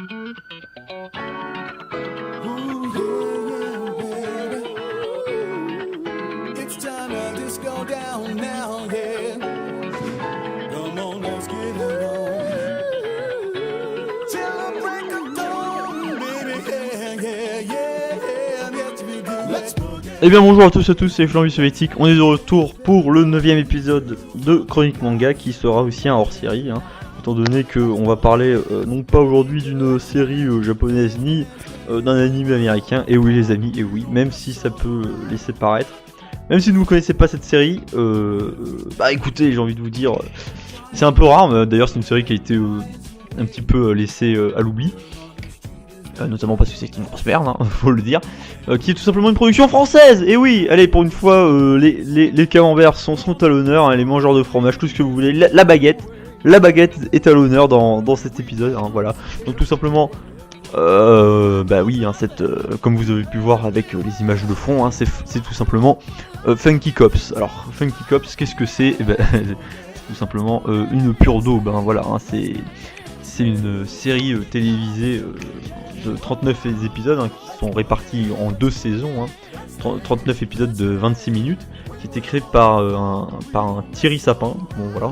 Eh bien bonjour à tous et à tous, c'est Flamby Soviétique, on est de retour pour le 9ème épisode de Chronique Manga qui sera aussi un hors-série, étant donné qu'on va parler non pas aujourd'hui d'une série japonaise ni d'un anime américain, et oui les amis, et oui, même si ça peut laisser paraître, même si vous ne connaissez pas cette série, bah écoutez, j'ai envie de vous dire, c'est un peu rare, d'ailleurs c'est une série qui a été un petit peu laissée à l'oubli. Notamment parce que c'est une grosse merde, faut le dire, qui est tout simplement une production française. Et oui, allez, pour une fois, les camemberts sont à l'honneur, les mangeurs de fromage, tout ce que vous voulez, la baguette est à l'honneur dans cet épisode, voilà. Donc tout simplement, bah oui, comme vous avez pu voir avec les images de fond, c'est tout simplement Funky Cops. Alors Funky Cops, qu'est-ce que c'est? C'est tout simplement une pure daube, voilà, c'est une série télévisée de 39 épisodes qui sont répartis en 2 saisons, 39 épisodes de 26 minutes, qui a été créé par un Thierry Sapin, bon voilà,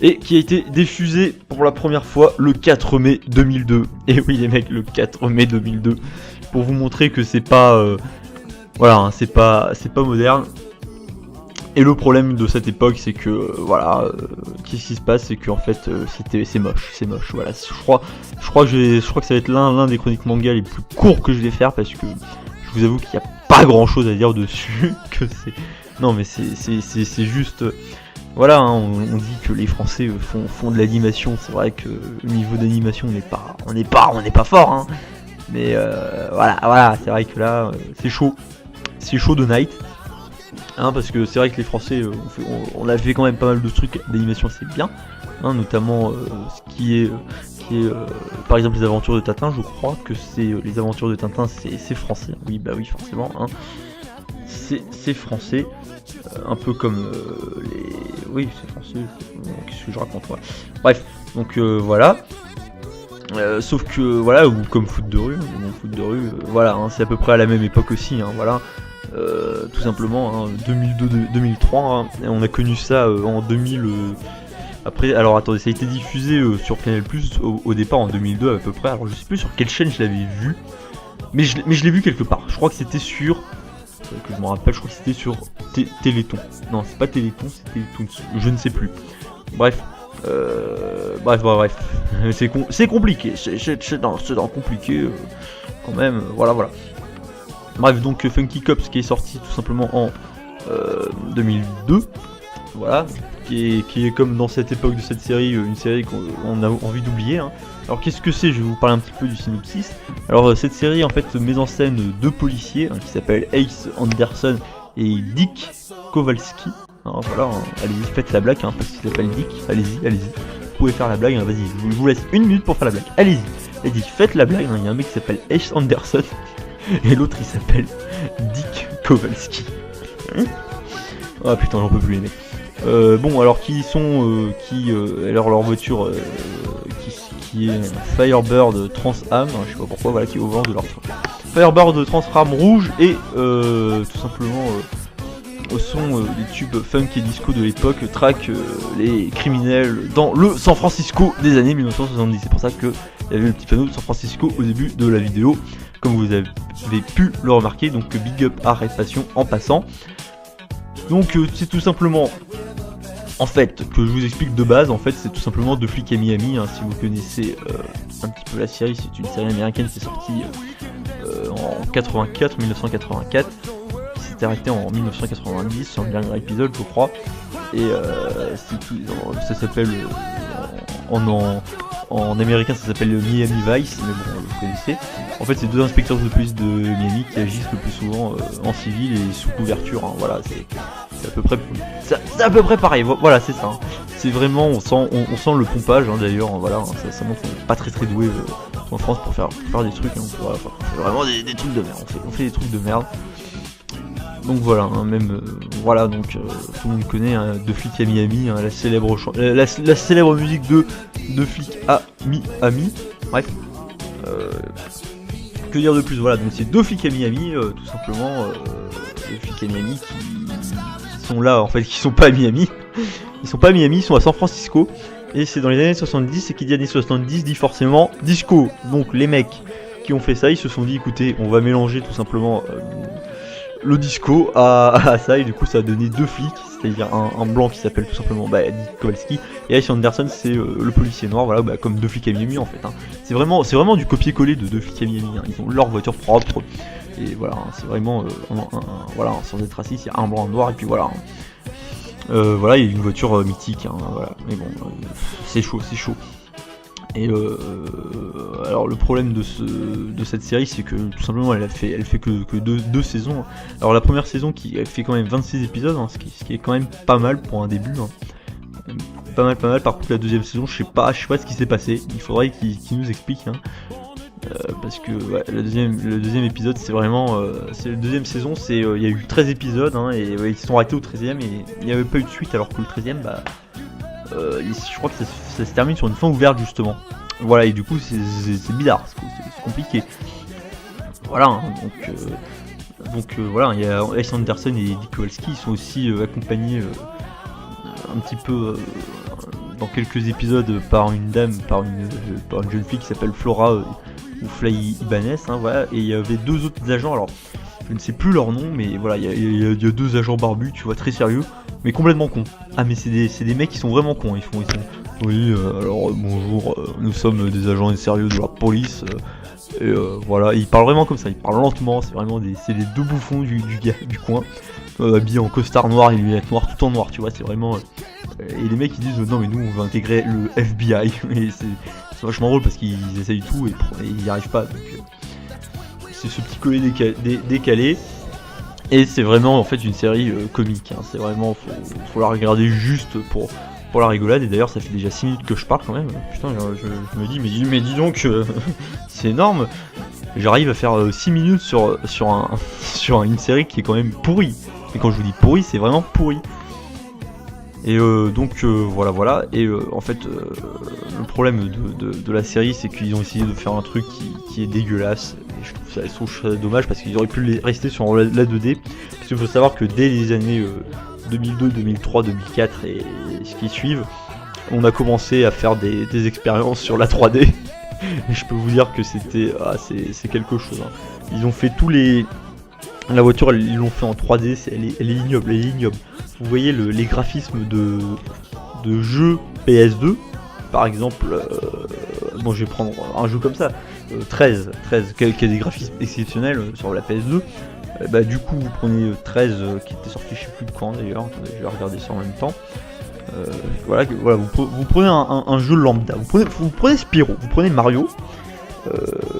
et qui a été diffusé pour la première fois le 4 mai 2002. Et oui les mecs, le 4 mai 2002, pour vous montrer que c'est pas voilà, c'est pas moderne. Et le problème de cette époque, c'est que qu'est-ce qui se passe, c'est qu'en fait c'est moche, voilà. Je crois que ça va être l'un des chroniques manga les plus courts que je vais faire, parce que je vous avoue qu'il n'y a pas grand chose à dire dessus, que c'est, non mais c'est juste, voilà, on dit que les Français font de l'animation. C'est vrai que au niveau d'animation on n'est pas fort, mais voilà, c'est vrai que là c'est chaud de night. Parce que c'est vrai que les Français, on a fait quand même pas mal de trucs d'animation, c'est bien, notamment ce qui est par exemple les aventures de Tintin. Je crois que c'est les aventures de Tintin, c'est français. Oui, bah oui, forcément, c'est français, un peu comme oui, c'est français. Qu'est-ce que je raconte, ouais. Bref, donc voilà. Sauf que voilà, ou comme Foot de rue, voilà, c'est à peu près à la même époque aussi, voilà. Tout simplement, 2002-2003, on a connu ça en 2000. Après, alors attendez, ça a été diffusé sur Canal+ au départ en 2002 à peu près. Alors je sais plus sur quelle chaîne je l'avais vu, mais je l'ai vu quelque part. Je crois que c'était sur, que je me rappelle, je crois que c'était sur Téléthon. Non, c'est pas Téléthon, c'est Télétoon, je ne sais plus. Bref. Bref, c'est compliqué, c'est compliqué quand même, voilà. Bref, donc Funky Cops qui est sorti tout simplement en 2002, voilà, qui est comme dans cette époque de cette série, une série qu'on a envie d'oublier. Alors qu'est-ce que c'est? Je vais vous parler un petit peu du synopsis. Alors cette série en fait met en scène 2 policiers qui s'appellent Ace Anderson et Dick Kowalski. Alors voilà, allez-y, faites la blague, parce qu'il s'appelle Dick, allez-y, vous pouvez faire la blague, vas-y, je vous laisse 1 minute pour faire la blague, allez-y, faites la blague, il y a un mec qui s'appelle Ace Anderson, et l'autre il s'appelle Dick Kowalski. Ah putain, j'en peux plus les mecs. Bon, alors qui sont, alors leur voiture, qui est Firebird Trans Am, je sais pas pourquoi, voilà, qui est au volant de leur Firebird Trans Am rouge, et tout simplement au son des tubes funk et disco de l'époque, traquent les criminels dans le San Francisco des années 1970. C'est pour ça qu'il y avait le petit panneau de San Francisco au début de la vidéo, comme vous avez pu le remarquer. Donc big up à Red Passion en passant. Donc c'est tout simplement, en fait, que je vous explique de base, en fait c'est tout simplement 2 flics à Miami, si vous connaissez un petit peu la série. C'est une série américaine qui est sortie en 1984, qui s'est arrêté en 1990 sur le dernier épisode, je crois, et ça s'appelle en américain ça s'appelle Miami Vice, mais bon, vous connaissez. En fait c'est 2 inspecteurs de police de Miami qui agissent le plus souvent en civil et sous couverture, voilà, c'est à peu près pareil, voilà, c'est ça, c'est vraiment, on sent le pompage, d'ailleurs, voilà, ça montre qu'on n'est pas très doué en France pour faire des trucs, on fait vraiment des trucs de merde, on fait des trucs de merde. Donc voilà, voilà, donc tout le monde connaît 2 flics à Miami, la célèbre musique de 2 flics à Miami, Bref. Que dire de plus, voilà, donc c'est 2 flics à Miami, tout simplement, 2 flics à Miami qui sont là, en fait, qui sont pas à Miami, ils sont pas à Miami, ils sont à San Francisco, et c'est dans les années 70, et qui dit années 70 dit forcément disco, donc les mecs qui ont fait ça, ils se sont dit, écoutez, on va mélanger tout simplement le disco à ça, et du coup ça a donné 2 flics, c'est-à-dire un blanc qui s'appelle tout simplement Dick Kowalski, et Ice Anderson c'est le policier noir, voilà, comme 2 flics à Miami en fait. Hein. C'est vraiment du copier-coller de 2 flics à Miami, hein. Ils ont leur voiture propre, et voilà, hein, c'est vraiment, voilà, sans être raciste, il y a un blanc, un noir, et puis voilà. Hein. Voilà, il y a une voiture mythique, hein, voilà, mais bon, c'est chaud, c'est chaud. Et alors le problème de cette série, c'est que tout simplement elle fait que deux saisons. Alors la première saison elle fait quand même 26 épisodes, hein, ce qui est quand même pas mal pour un début. Hein. Pas mal. Par contre la deuxième saison, je sais pas ce qui s'est passé. Il faudrait qu'il nous explique. Hein. Parce que ouais, le deuxième épisode, c'est vraiment, c'est la deuxième saison, il y a eu 13 épisodes, hein, et ouais, ils se sont arrêtés au 13e et il n'y avait pas eu de suite, alors que le 13e, je crois que ça se termine sur une fin ouverte justement. Voilà, et du coup c'est bizarre, c'est compliqué. Voilà, hein, donc voilà, il y a Ice Anderson et Dick Kowalski, ils sont aussi accompagnés un petit peu dans quelques épisodes par une dame, par une jeune fille qui s'appelle Flora ou Fly Ibanez, hein, voilà, et il y avait 2 autres agents, alors je ne sais plus leur nom, mais voilà, il y a 2 agents barbus, tu vois, très sérieux, mais complètement cons. Ah mais c'est des mecs qui sont vraiment cons, ils sont oui, alors bonjour, nous sommes des agents sérieux de la police, et voilà, ils parlent vraiment comme ça, ils parlent lentement, c'est vraiment c'est les 2 bouffons du coin, habillés en costard noir et lunettes noires, tout en noir, tu vois, c'est vraiment... et les mecs ils disent non mais nous on va intégrer le FBI, et c'est vachement drôle parce qu'ils essayent tout et ils n'y arrivent pas, donc c'est ce petit collet décalé. Et c'est vraiment en fait une série comique, hein. C'est vraiment, faut la regarder juste pour la rigolade, et d'ailleurs ça fait déjà 6 minutes que je parle quand même, putain je me dis mais dis donc c'est énorme, j'arrive à faire 6 minutes sur une série qui est quand même pourrie, et quand je vous dis pourrie c'est vraiment pourri. Et donc voilà, et en fait le problème de la série c'est qu'ils ont essayé de faire un truc qui est dégueulasse, et je trouve ça dommage parce qu'ils auraient pu rester sur la 2D, parce qu'il faut savoir que dès les années 2002, 2003, 2004 et ce qui suivent, on a commencé à faire des expériences sur la 3D, et je peux vous dire que c'est quelque chose, hein. Ils ont fait la voiture, ils l'ont fait en 3D, elle est ignoble, Vous voyez les graphismes de jeux PS2, par exemple, bon je vais prendre un jeu comme ça, 13 qui a des graphismes exceptionnels sur la PS2, du coup vous prenez 13 qui était sorti je sais plus de quand d'ailleurs, attendez, je vais regarder ça en même temps. Voilà, vous prenez un jeu lambda, vous prenez Spyro, vous prenez Mario,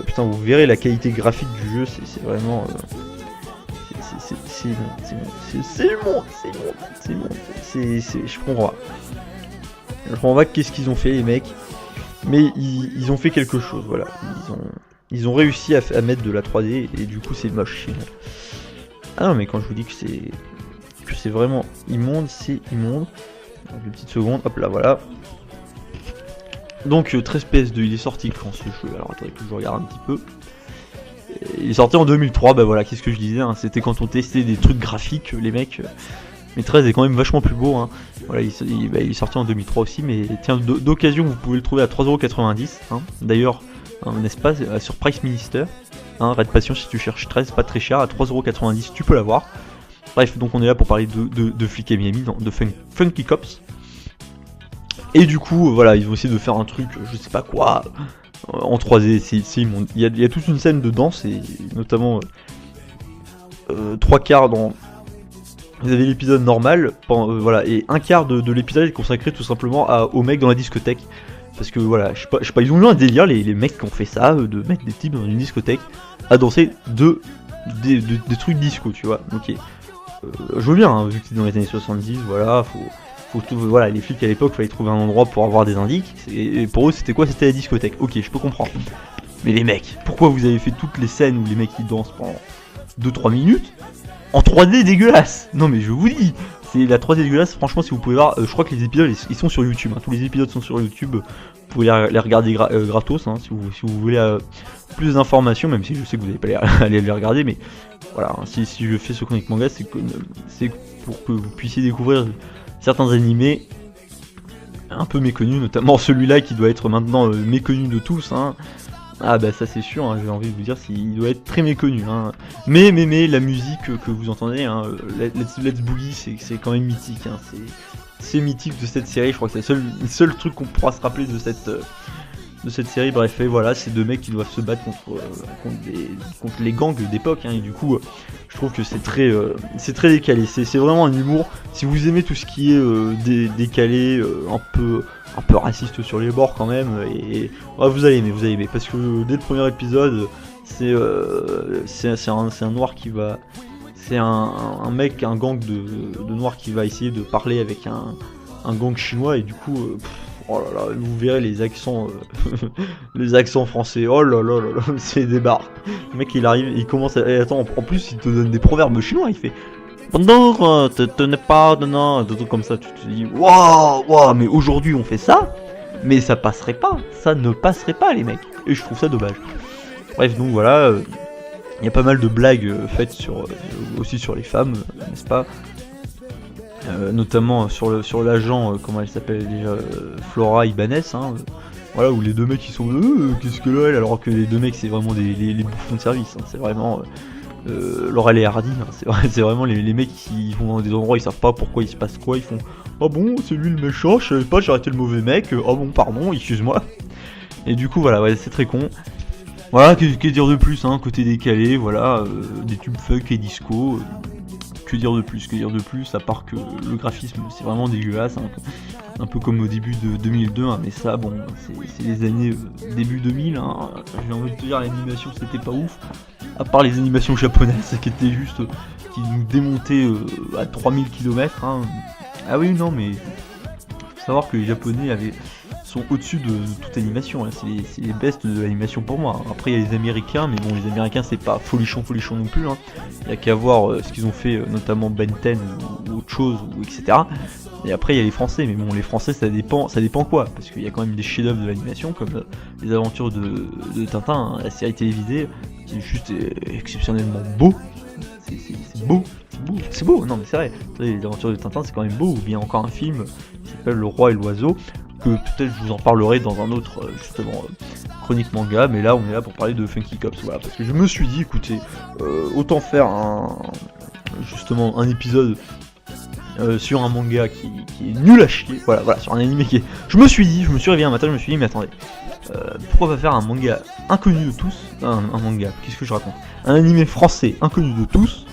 putain vous verrez la qualité graphique du jeu, c'est vraiment... c'est le monde, je comprends pas qu'est-ce qu'ils ont fait les mecs, mais ils ont fait quelque chose, voilà, ils ont réussi à mettre de la 3D, et du coup c'est moche. Ah non mais quand je vous dis que c'est vraiment immonde, c'est immonde. Donc, une petite seconde, hop là voilà. Donc 13 PS2, il est sorti quand ce jeu? Alors attendez que je regarde un petit peu. Il est sorti en 2003, voilà, qu'est-ce que je disais, hein, c'était quand on testait des trucs graphiques, les mecs. Mais 13 est quand même vachement plus beau, hein. Voilà, il est sorti en 2003 aussi, mais tiens, d'occasion, vous pouvez le trouver à 3,90€, hein. D'ailleurs, hein, n'est-ce pas, sur Price Minister, hein, Red Passion, si tu cherches 13, pas très cher, à 3,90€, tu peux l'avoir. Bref, donc on est là pour parler de Flics à Miami, de Funky Cops. Et du coup, voilà, ils vont essayer de faire un truc, je sais pas quoi... en 3D, c'est immonde. Il y a toute une scène de danse, et notamment 3 quarts dans... Vous avez l'épisode normal, voilà, et un quart de l'épisode est consacré tout simplement aux mecs dans la discothèque. Parce que voilà, je sais pas, ils ont eu un délire, les mecs qui ont fait ça, de mettre des types dans une discothèque à danser des trucs disco, tu vois. Ok, je veux bien, hein, vu que c'est dans les années 70, voilà, voilà, les flics à l'époque, fallait trouver un endroit pour avoir des indices, et pour eux c'était quoi? C'était la discothèque. Ok, je peux comprendre. Mais les mecs, pourquoi vous avez fait toutes les scènes où les mecs ils dansent pendant 2-3 minutes en 3D dégueulasse? Non mais je vous dis, c'est la 3D dégueulasse, franchement si vous pouvez voir, je crois que les épisodes ils sont sur YouTube, hein, tous les épisodes sont sur YouTube, vous pouvez les regarder gratos, hein, si vous voulez plus d'informations, même si je sais que vous n'allez pas aller les regarder, mais voilà, hein, si je fais ce chronique manga, c'est pour que vous puissiez découvrir certains animés un peu méconnus, notamment celui-là qui doit être maintenant méconnu de tous, hein. Ah bah ça c'est sûr, hein, j'ai envie de vous dire il doit être très méconnu, hein. Mais la musique que vous entendez, hein, Let's Boogie, c'est quand même mythique, hein. C'est mythique de cette série. Je crois que c'est le seul truc qu'on pourra se rappeler de cette série. Bref, et voilà, c'est deux mecs qui doivent se battre contre les gangs d'époque, hein, et du coup je trouve que c'est très décalé, c'est vraiment un humour. Si vous aimez tout ce qui est décalé, un peu raciste sur les bords quand même, et ouais, vous allez aimer, parce que dès le premier épisode, c'est un noir qui va... C'est un mec, un gang de noirs qui va essayer de parler avec un gang chinois, et du coup, oh là là, vous verrez les accents, les accents français, oh là là là là, c'est des barres. Le mec il arrive, il commence à... Attends, en plus il te donne des proverbes chinois, il fait... Bonjour, te n'est pas, non, des trucs comme ça, tu te dis, waouh, mais aujourd'hui on fait ça, mais ça passerait pas, ça ne passerait pas les mecs, et je trouve ça dommage. Bref, donc voilà, il y a pas mal de blagues faites aussi sur les femmes, n'est-ce pas, notamment sur l'agent, comment elle s'appelle déjà, Flora Ibanez, hein, voilà, où les deux mecs ils sont qu'est-ce que là, alors que les deux mecs c'est vraiment les bouffons de service, hein, c'est vraiment... Laurel et Hardy, hein, c'est vraiment les mecs qui vont dans des endroits, ils savent pas pourquoi il se passe quoi, ils font ah bon, c'est lui le méchant, je savais pas, j'ai arrêté le mauvais mec, ah bon, pardon, excuse-moi. Et du coup, voilà, ouais, c'est très con. Voilà, que dire de plus, hein, côté décalé, voilà, des tubes funk et disco, que dire de plus, à part que le graphisme, c'est vraiment dégueulasse, hein, un peu comme au début de 2002, hein, mais ça, bon, c'est les années début 2000, hein, j'ai envie de te dire, l'animation c'était pas ouf. À part les animations japonaises qui étaient juste, qui nous démontaient à 3000 km, hein. Ah oui, non, mais faut savoir que les japonais sont au-dessus de toute animation, hein. C'est les bestes de l'animation pour moi. Après il y a les américains, mais bon, les américains c'est pas folichon non plus, hein. Il y a qu'à voir ce qu'ils ont fait, notamment Ben 10 ou autre chose, ou etc. Et après il y a les français, mais bon, les français ça dépend quoi, parce qu'il y a quand même des chefs-d'œuvre de l'animation comme les aventures de Tintin, hein, la série télévisée, qui est juste exceptionnellement beau. C'est beau, non mais c'est vrai, les aventures de Tintin c'est quand même beau, ou bien encore un film qui s'appelle Le Roi et l'Oiseau, que peut-être je vous en parlerai dans un autre justement chronique manga, mais là on est là pour parler de Funky Cops, voilà, parce que je me suis dit, écoutez, autant faire justement un épisode sur un manga qui est nul à chier, voilà, sur un animé qui est... Je me suis réveillé un matin, je me suis dit, mais attendez, pourquoi pas faire un manga inconnu de tous, un manga, qu'est-ce que je raconte, un animé français inconnu de tous,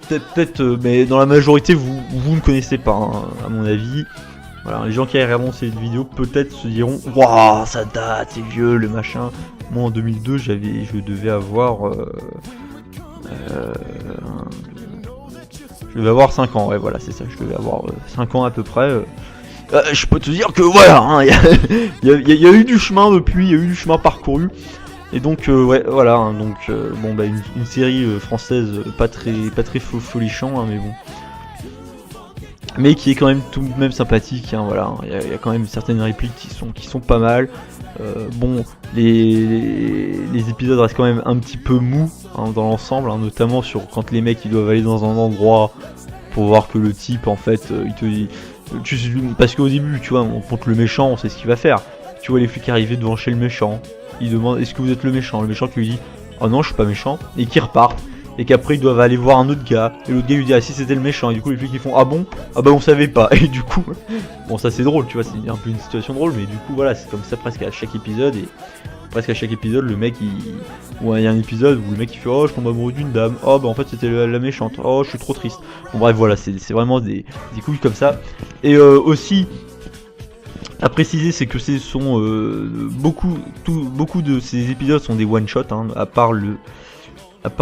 peut-être, mais dans la majorité vous ne connaissez pas, hein, à mon avis. Voilà, les gens qui regarderont cette vidéo peut-être se diront, waouh, ça date, c'est vieux, le machin. Moi en 2002 je devais avoir 5 ans, ouais, voilà, c'est ça, je devais avoir 5 ans à peu près. Je peux te dire que voilà, hein, il y a eu du chemin depuis, il y a eu du chemin parcouru. Et donc ouais, voilà, hein, donc bon bah une série française pas très folichant, hein, mais bon, mais qui est quand même tout de même sympathique, hein, voilà, il y a quand même certaines répliques qui sont pas mal. Bon, les épisodes restent quand même un petit peu mous, hein, dans l'ensemble, hein, notamment sur quand les mecs ils doivent aller dans un endroit pour voir que le type en fait parce qu'au début tu vois, on montre le méchant, on sait ce qu'il va faire. Tu vois les flics arriver devant chez le méchant, il demande est-ce que vous êtes le méchant qui lui dit oh non je suis pas méchant, et qui repart, et qu'après ils doivent aller voir un autre gars, et l'autre gars lui dit ah si c'était le méchant, et du coup les flics ils font ah bon, ah bah on savait pas, et du coup bon ça c'est drôle, tu vois, c'est un peu une situation drôle, mais du coup voilà, c'est comme ça presque à chaque épisode, et presque à chaque épisode le mec il y a un épisode où le mec il fait oh je tombe amoureux d'une dame, oh bah en fait c'était la méchante, oh je suis trop triste. Bon bref voilà, c'est vraiment des couilles comme ça. Et aussi à préciser, c'est que ce sont beaucoup de ces épisodes sont des one shot, hein, à part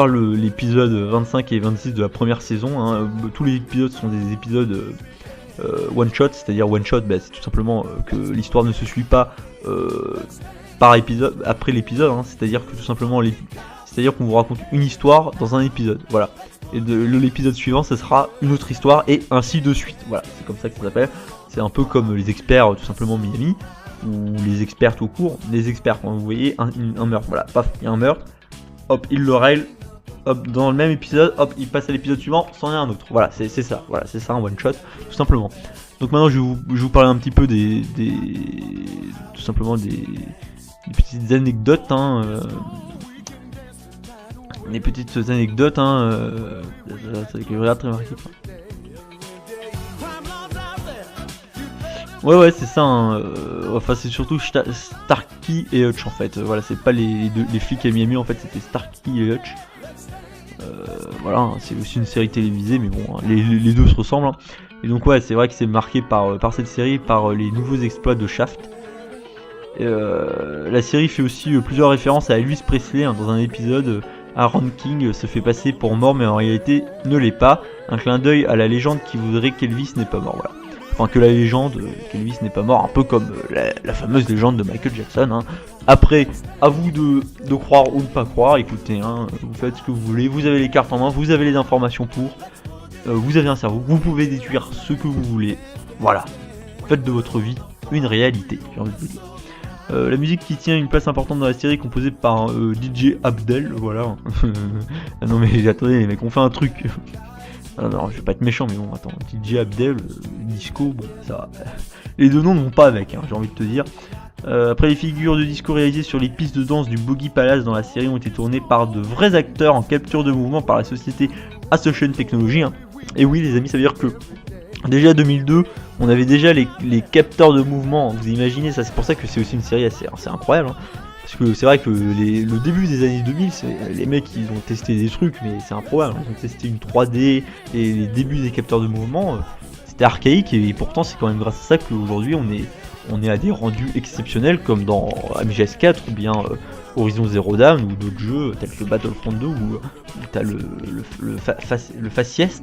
l'épisode 25 et 26 de la première saison, hein, tous les épisodes sont des épisodes one shot, c'est-à-dire one shot, bah, c'est tout simplement que l'histoire ne se suit pas par épisode après l'épisode, hein, c'est-à-dire que tout simplement c'est-à-dire qu'on vous raconte une histoire dans un épisode, voilà. Et l'épisode suivant, ce sera une autre histoire et ainsi de suite. Voilà, c'est comme ça que ça s'appelle. C'est un peu comme les experts tout simplement Miami, ou les experts tout court. Les experts, quand vous voyez un meurtre, voilà, paf, il y a un meurtre, hop, il le règle, hop, dans le même épisode, hop, il passe à l'épisode suivant, c'en est un autre. Voilà, c'est ça, voilà, c'est ça un one shot, tout simplement. Donc maintenant je vais vous parler un petit peu tout simplement des petites anecdotes, des petites anecdotes, ça que je regarde très marqué. Ouais, c'est ça. Enfin, c'est surtout Starkey et Hutch en fait. Voilà, c'est pas les flics à Miami en fait, c'était Starkey et Hutch. Voilà, c'est aussi une série télévisée, mais bon, les deux se ressemblent. Et donc ouais, c'est vrai que c'est marqué par cette série, par les nouveaux exploits de Shaft. La série fait aussi plusieurs références à Elvis Presley dans un épisode. Aaron King se fait passer pour mort, mais en réalité ne l'est pas. Un clin d'œil à la légende qui voudrait qu'Elvis n'est pas mort. Voilà. Enfin, que la légende qu'Elvis n'est pas mort, un peu comme la fameuse légende de Michael Jackson. Après, à vous de croire ou de pas croire. Écoutez, vous faites ce que vous voulez. Vous avez les cartes en main, vous avez les informations pour. Vous avez un cerveau, vous pouvez déduire ce que vous voulez. Voilà. Faites de votre vie une réalité, j'ai envie de vous dire. La musique qui tient une place importante dans la série, composée par DJ Abdel, voilà. Ah non mais attendez les mecs, on fait un truc. Non, je vais pas être méchant, mais bon, attends, DJ Abdel, disco, bon, ça. Les deux noms ne vont pas avec, j'ai envie de te dire. Après, les figures de disco réalisées sur les pistes de danse du Boogie Palace dans la série ont été tournées par de vrais acteurs en capture de mouvement par la société Ascension Technology. Et oui, les amis, ça veut dire que déjà 2002, on avait déjà les capteurs de mouvement. Vous imaginez ça, c'est pour ça que c'est aussi une série assez incroyable. Parce que c'est vrai que le début des années 2000, les mecs ils ont testé des trucs, mais c'est improbable. Ils ont testé une 3D et les débuts des capteurs de mouvement, c'était archaïque et pourtant c'est quand même grâce à ça qu'aujourd'hui on est à des rendus exceptionnels comme dans MGS 4 ou bien Horizon Zero Dawn ou d'autres jeux tels que Battlefront 2 où t'as le faciès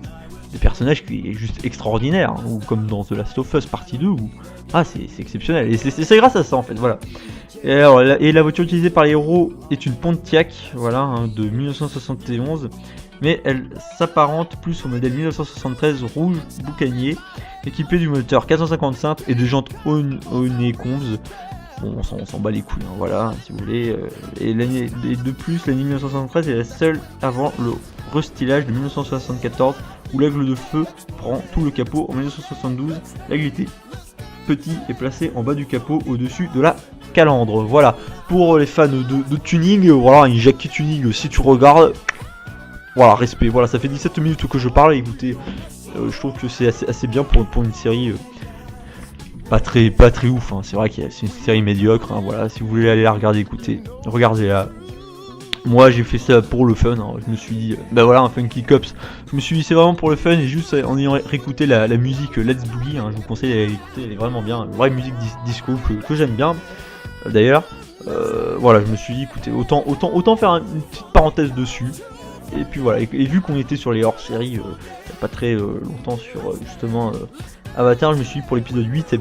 des personnages qui est juste extraordinaire, ou comme dans The Last of Us partie 2 où c'est exceptionnel et c'est grâce à ça en fait, voilà. Et, alors, la voiture utilisée par les héros est une Pontiac, voilà, de 1971, mais elle s'apparente plus au modèle 1973 rouge boucanier, équipé du moteur 455 et de jantes Honeycombs. Bon, on s'en bat les couilles, voilà, si vous voulez. Et de plus, l'année 1973 est la seule avant le restylage de 1974, où l'aigle de feu prend tout le capot. En 1972, l'aigle était petit et placé en bas du capot au-dessus de la calandre. Voilà, pour les fans de tuning, voilà, un Jackie Tuning, si tu regardes, voilà, respect. Voilà, ça fait 17 minutes que je parle, écoutez, je trouve que c'est assez bien pour une série pas très ouf, c'est vrai que c'est une série médiocre, voilà, si vous voulez aller la regarder, écoutez, regardez-la. Moi j'ai fait ça pour le fun, je me suis dit, voilà, un Funky Cops, je me suis dit c'est vraiment pour le fun, et juste en ayant réécouté la musique Let's Boogie, je vous conseille d'aller l'écouter, elle est vraiment bien, une vraie musique disco que j'aime bien, d'ailleurs, voilà, je me suis dit, écoutez, autant faire une petite parenthèse dessus, et puis voilà, et vu qu'on était sur les hors-séries, il n'y a pas très longtemps sur justement Avatar, je me suis dit pour l'épisode 8, et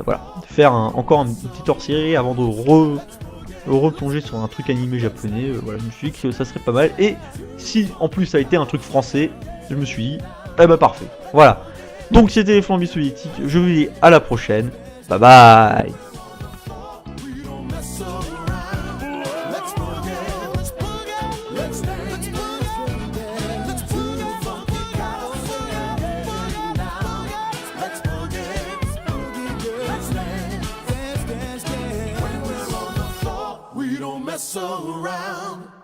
voilà, faire encore une petite hors-série avant de replonger sur un truc animé japonais, voilà, je me suis dit que ça serait pas mal, et si en plus ça a été un truc français, je me suis dit, parfait, voilà. Donc c'était les Flambis Soviétiques, je vous dis à la prochaine, bye bye. Mess around.